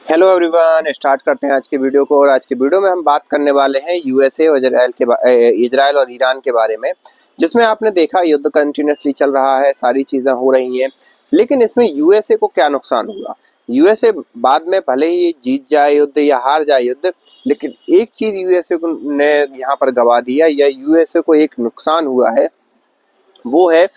Hello everyone, start करते हैं आज की वीडियो को। और आज की वीडियो में हम बात करने वाले हैं यूएसए और इजराइल और ईरान के बारे में, जिसमें आपने देखा युद्ध कंटिन्यूसली चल रहा है, सारी चीज़ें हो रही हैं। लेकिन इसमें यूएसए को क्या नुकसान हुआ? यूएसए बाद में भले ही जीत जाए युद्ध या हार जाए युद्ध, लेकिन एक चीज़ यूएसए को ने यहाँ पर गवा दिया या यूएसए को एक नुकसान हुआ है, वो है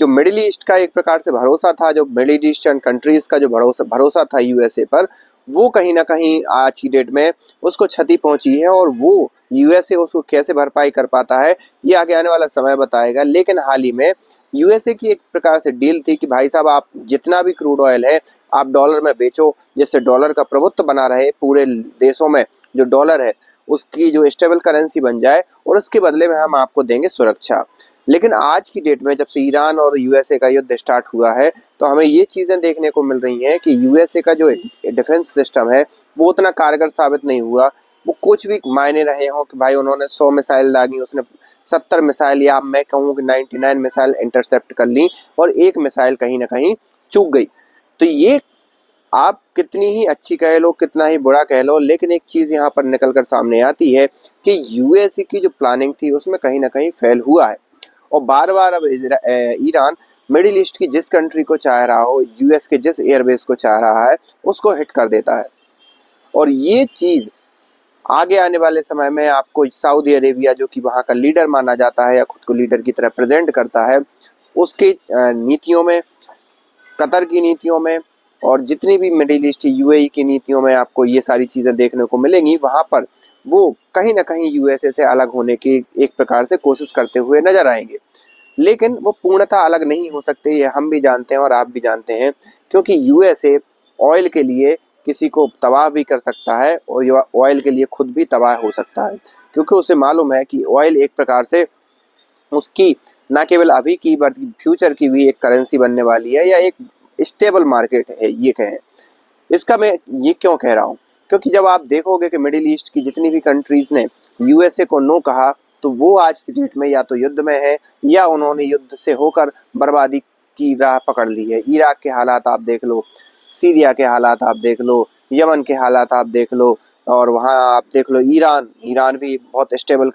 जो मिडिल ईस्ट का एक प्रकार से भरोसा था, जो मिडिल ईस्टर्न कंट्रीज का जो भरोसा भरोसा था यूएसए पर, वो कहीं ना कहीं आज की डेट में उसको क्षति पहुंची है। और वो यूएसए उसको कैसे भरपाई कर पाता है, ये आगे आने वाला समय बताएगा। लेकिन हाल ही में यूएसए की एक प्रकार से डील थी कि भाई साहब, आप जितना भी क्रूड ऑयल है आप डॉलर में बेचो, जिससे डॉलर का प्रभुत्व बना रहे पूरे देशों में। जो डॉलर है उसकी जो स्टेबल करेंसी बन जाए, और उसके बदले में हम आपको देंगे सुरक्षा। लेकिन आज की डेट में जब से ईरान और यूएसए का युद्ध स्टार्ट हुआ है, तो हमें ये चीज़ें देखने को मिल रही हैं कि यूएसए का जो डिफेंस सिस्टम है वो उतना कारगर साबित नहीं हुआ। वो कुछ भी मायने रहे हों कि भाई उन्होंने 100 मिसाइल दागी, उसने 70 मिसाइल या मैं कहूँ कि 99 मिसाइल इंटरसेप्ट कर ली, और एक मिसाइल कहीं ना कहीं चूक गई। तो ये आप कितनी ही अच्छी कह लो, कितना ही बुरा कह लो, लेकिन एक चीज़ यहाँ पर निकल कर सामने आती है कि यूएसए की जो प्लानिंग थी उसमें कहीं ना कहीं फेल हुआ है। और बार बार अब ईरान मिडिल ईस्ट की जिस कंट्री को चाह रहा हो, यूएस के जिस एयरबेस को चाह रहा है, उसको हिट कर देता है। और ये चीज़ आगे आने वाले समय में आपको सऊदी अरेबिया, जो कि वहाँ का लीडर माना जाता है या खुद को लीडर की तरह प्रेजेंट करता है, उसके नीतियों में, कतर की नीतियों में, और जितनी भी मिडिल ईस्ट यूएई की नीतियों में आपको ये सारी चीज़ें देखने को मिलेंगी। वहाँ पर वो कहीं ना कहीं यूएसए से अलग होने की एक प्रकार से कोशिश करते हुए नजर आएंगे। लेकिन वो पूर्णतः अलग नहीं हो सकते, ये हम भी जानते हैं और आप भी जानते हैं, क्योंकि यूएसए ऑयल के लिए किसी को तबाह भी कर सकता है और ये ऑयल के लिए खुद भी तबाह हो सकता है। क्योंकि उसे मालूम है कि ऑयल एक प्रकार से उसकी ना केवल अभी की बल्कि फ्यूचर की भी एक करेंसी बनने वाली है, या एक स्टेबल मार्केट है ये कहें। इसका मैं ये क्यों कह रहा हूँ, क्योंकि जब आप देखोगे कि मिडिल ईस्ट की जितनी भी कंट्रीज ने यूएसए को नो कहा, तो वो आज की डेट में या तो युद्ध में है, या उन्होंने युद्ध से होकर बर्बादी की राह पकड़ ली है। इराक के हालात आप देख लो, सीरिया के हालात आप देख लो, यमन के हालात आप देख लो, और वहाँ आप देख लो ईरान ईरान भी बहुत स्टेबल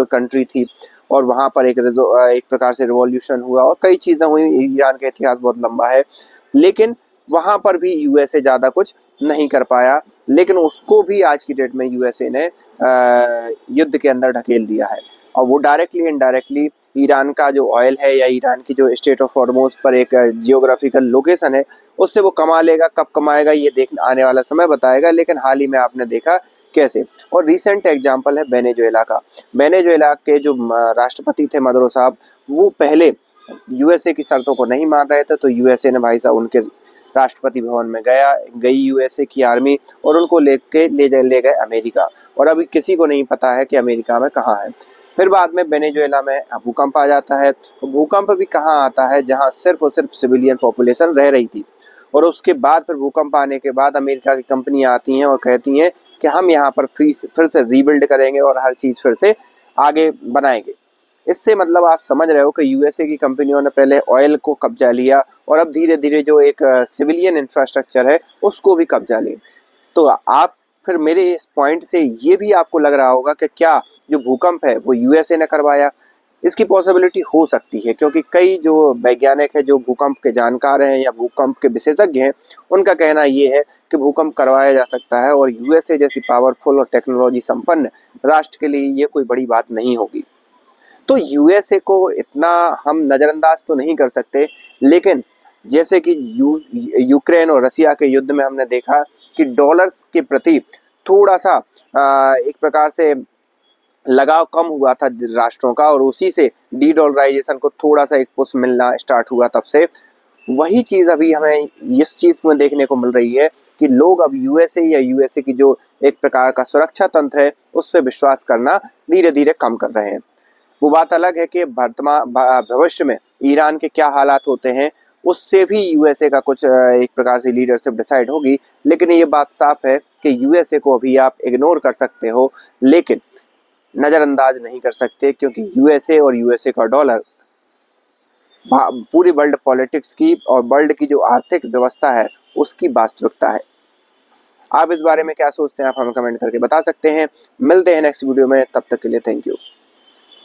कंट्री थी, और वहाँ पर एक प्रकार से रिवॉल्यूशन हुआ और कई चीज़ें हुई। ईरान का इतिहास बहुत लंबा है, लेकिन वहाँ पर भी यूएसए ज़्यादा कुछ नहीं कर पाया। लेकिन उसको भी आज की डेट में यूएसए ने युद्ध के अंदर ढकेल दिया है। और वो डायरेक्टली इनडायरेक्टली ईरान का जो ऑयल है, या ईरान की जो स्टेट ऑफ हॉर्मोज पर एक जियोग्राफिकल लोकेशन है, उससे वो कमा लेगा। कब कमाएगा ये देख आने वाला समय बताएगा। लेकिन हाल ही में आपने देखा कैसे। और रिसेंट एग्जांपल है वेनेजुएला का। वेनेजुएला के जो राष्ट्रपति थे मदुरो साहब, वो पहले यूएसए की शर्तों को नहीं मान रहे थे, तो यूएसए ने भाई साहब उनके राष्ट्रपति भवन में गई यूएसए की आर्मी, और उनको ले गए अमेरिका। और अभी किसी को नहीं पता है कि अमेरिका में कहाँ है। फिर बाद में वेनेजुएला में भूकंप आ जाता है। भूकंप भी कहाँ आता है, जहाँ सिर्फ और सिर्फ सिविलियन पॉपुलेशन रह रही थी। और उसके बाद फिर भूकंप आने के बाद अमेरिका की कंपनियां आती हैं और कहती हैं कि हम यहाँ पर फिर से रीबिल्ड करेंगे और हर चीज़ फिर से आगे बनाएंगे। इससे मतलब आप समझ रहे हो कि यूएसए की कंपनियों ने पहले ऑयल को कब्जा लिया, और अब धीरे धीरे जो एक सिविलियन इंफ्रास्ट्रक्चर है उसको भी कब्जा ले। तो आप फिर मेरे इस पॉइंट से ये भी आपको लग रहा होगा कि क्या जो भूकंप है वो यूएसए ने करवाया? इसकी पॉसिबिलिटी हो सकती है, क्योंकि कई जो वैज्ञानिक है, जो भूकंप के जानकार हैं या भूकंप के विशेषज्ञ हैं, उनका कहना ये है कि भूकंप करवाया जा सकता है, और यूएसए जैसी पावरफुल और टेक्नोलॉजी संपन्न राष्ट्र के लिए ये कोई बड़ी बात नहीं होगी। तो यूएसए को इतना हम नज़रअंदाज तो नहीं कर सकते। लेकिन जैसे कि यूक्रेन और रसिया के युद्ध में हमने देखा कि डॉलर्स के प्रति थोड़ा सा एक प्रकार से लगाव कम हुआ था राष्ट्रों का, और उसी से डी डॉलराइजेशन को थोड़ा सा एक पुश मिलना स्टार्ट हुआ। तब से वही चीज़ अभी हमें इस चीज़ में देखने को मिल रही है कि लोग अब यूएसए या यूएसए की जो एक प्रकार का सुरक्षा तंत्र है उस पर विश्वास करना धीरे धीरे कम कर रहे हैं। वो बात अलग है कि भविष्य में ईरान के क्या हालात होते हैं, उससे भी यूएसए का कुछ एक प्रकार से लीडरशिप डिसाइड होगी। लेकिन ये बात साफ है कि यूएसए को अभी आप इग्नोर कर सकते हो, लेकिन नज़रअंदाज नहीं कर सकते, क्योंकि यूएसए और यूएसए का डॉलर पूरी वर्ल्ड पॉलिटिक्स की और वर्ल्ड की जो आर्थिक व्यवस्था है उसकी वास्तविकता है। आप इस बारे में क्या सोचते हैं, आप हमें कमेंट करके बता सकते हैं। मिलते हैं नेक्स्ट वीडियो में, तब तक के लिए थैंक यू।